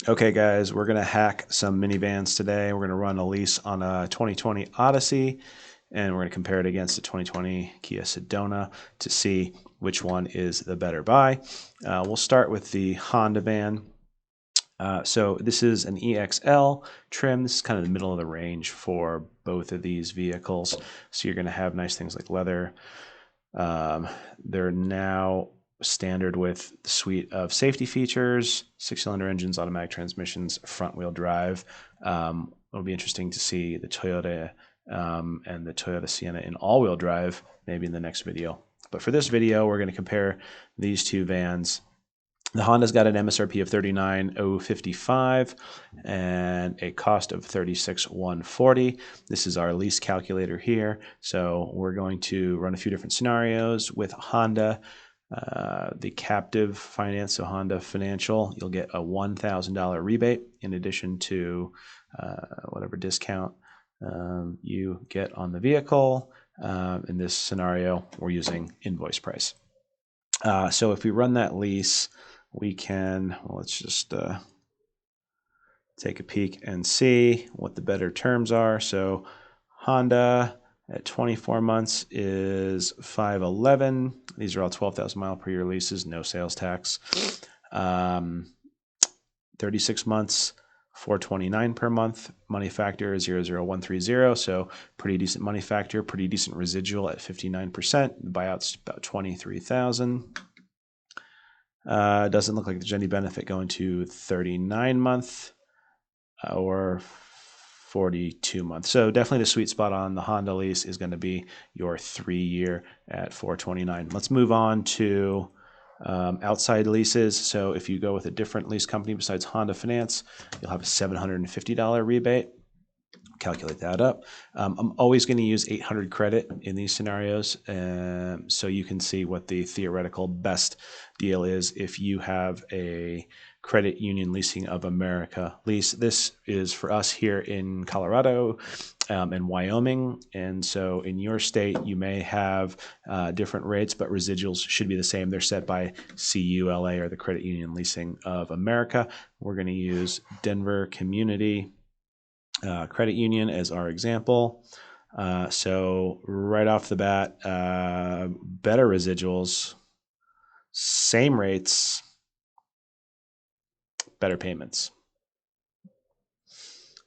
Okay, guys, we're going to hack some minivans today. We're going to run a lease on a 2020 Odyssey, and we're going to compare it against the 2020 Kia Sedona to see which one is the better buy. We'll start with the Honda van. So this is an EXL trim. This is kind of the middle of the range for both of these vehicles. So you're going to have nice things like leather. They're now standard with the suite of safety features, 6-cylinder engines, automatic transmissions, front-wheel drive. It'll be interesting to see the Toyota and the Toyota Sienna in all-wheel drive, maybe in the next video. But for this video, we're going to compare these two vans. The Honda's got an MSRP of $39,055 and a cost of $36,140. This is our lease calculator here. So we're going to run a few different scenarios with Honda. The captive finance, so Honda Financial, you'll get a $1,000 rebate in addition to whatever discount you get on the vehicle. In this scenario, we're using invoice price. So if we run that lease, we can, well, let's just take a peek and see what the better terms are. So Honda at 24 months is $511. These are all 12,000 mile per year leases, no sales tax. 36 months, $429 per month. Money factor is 00130, so pretty decent money factor, pretty decent residual at 59%. The buyout's about $23,000. Doesn't look like there's any benefit going to 39 month or 42 months. So definitely the sweet spot on the Honda lease is going to be your 3-year at $429. Let's move on to outside leases. So if you go with a different lease company besides Honda Finance, you'll have a $750 rebate. Calculate that up. I'm always going to use 800 credit in these scenarios, so you can see what the theoretical best deal is if you have a Credit Union Leasing of America lease. This is for us here in Colorado and Wyoming, and so in your state you may have different rates, but residuals should be the same. They're set by CULA, or the Credit Union Leasing of America. We're going to use Denver Community Credit Union as our example. So right off the bat, better residuals, same rates, better payments.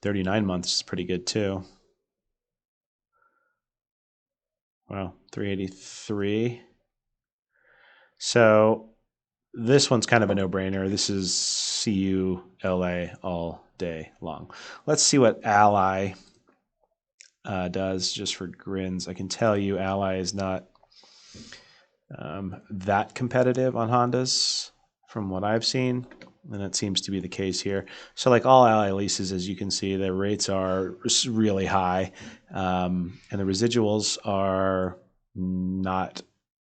39 months is pretty good too. Wow, 383. So this one's kind of a no-brainer. This is CULA all day long. Let's see what Ally does, just for grins. I can tell you Ally is not that competitive on Hondas from what I've seen, and that seems to be the case here. So like all Ally leases, as you can see, the rates are really high, and the residuals are not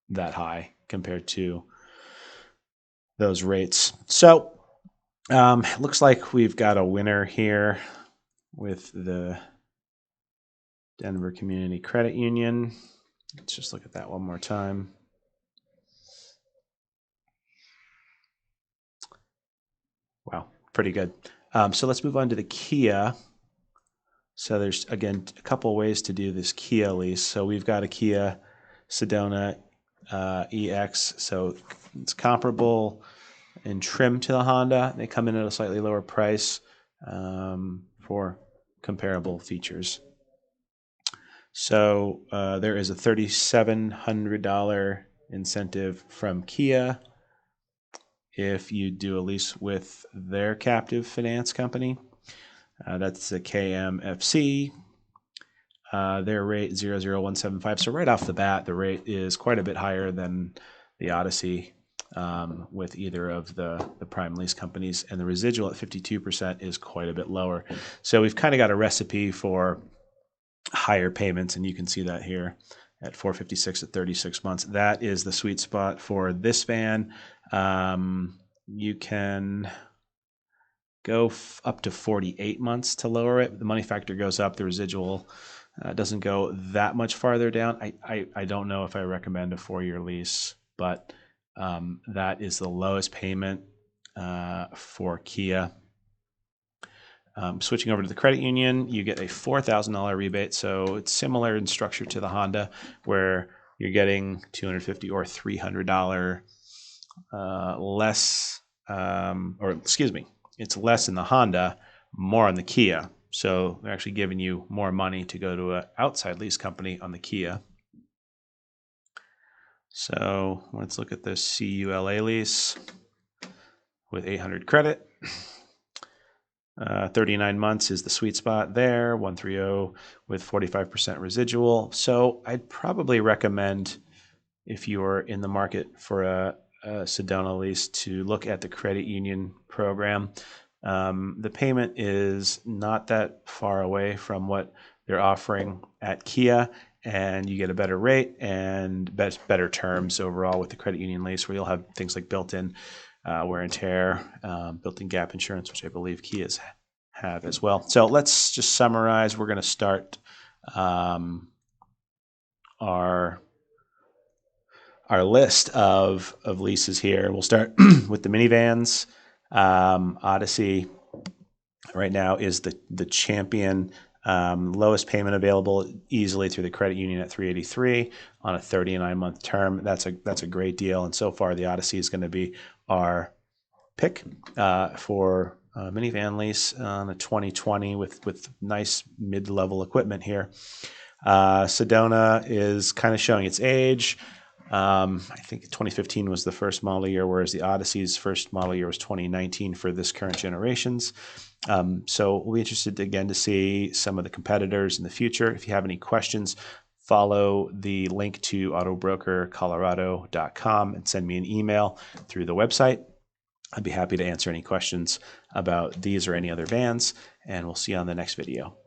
that high compared to those rates. So it looks like we've got a winner here with the Denver Community Credit Union. Let's just look at that one more time. Wow, pretty good. So let's move on to the Kia. So there's, again, a couple ways to do this Kia lease. So we've got a Kia Sedona EX. So it's comparable in trim to the Honda. They come in at a slightly lower price for comparable features. So there is a $3,700 incentive from Kia if you do a lease with their captive finance company. That's the KMFC. Their rate 00175. So right off the bat, the rate is quite a bit higher than the Odyssey with either of the prime lease companies, and the residual at 52% is quite a bit lower. So we've kind of got a recipe for higher payments, and you can see that here at $456 at 36 months. That is the sweet spot for this van. You can go up to 48 months to lower it. The money factor goes up. The residual doesn't go that much farther down. I don't know if I recommend a 4-year lease, but that is the lowest payment for Kia. Switching over to the credit union, you get a $4,000 rebate. So it's similar in structure to the Honda, where you're getting $250 or $300 less, or excuse me, it's less in the Honda, more on the Kia. So they're actually giving you more money to go to an outside lease company on the Kia. So let's look at this CULA lease with 800 credit. 39 months is the sweet spot there, 130 with 45% residual. So I'd probably recommend, if you're in the market for a Sedona lease, to look at the credit union program. The payment is not that far away from what they're offering at Kia, and you get a better rate and better terms overall with the credit union lease, where you'll have things like built-in wear and tear, built-in gap insurance, which I believe Kias have as well. So let's just summarize. We're going to start our list of leases here. We'll start with the minivans. Odyssey right now is the champion. Lowest payment available easily through the credit union at $383 on a 39-month term. That's a great deal. And so far, the Odyssey is going to be our pick for minivan lease on a 2020 with nice mid-level equipment here. Sedona is kind of showing its age. I think 2015 was the first model year, whereas the Odyssey's first model year was 2019 for this current generations. So we'll be interested again to see some of the competitors in the future. If you have any questions, follow the link to autobrokercolorado.com and send me an email through the website. I'd be happy to answer any questions about these or any other vans, and we'll see you on the next video.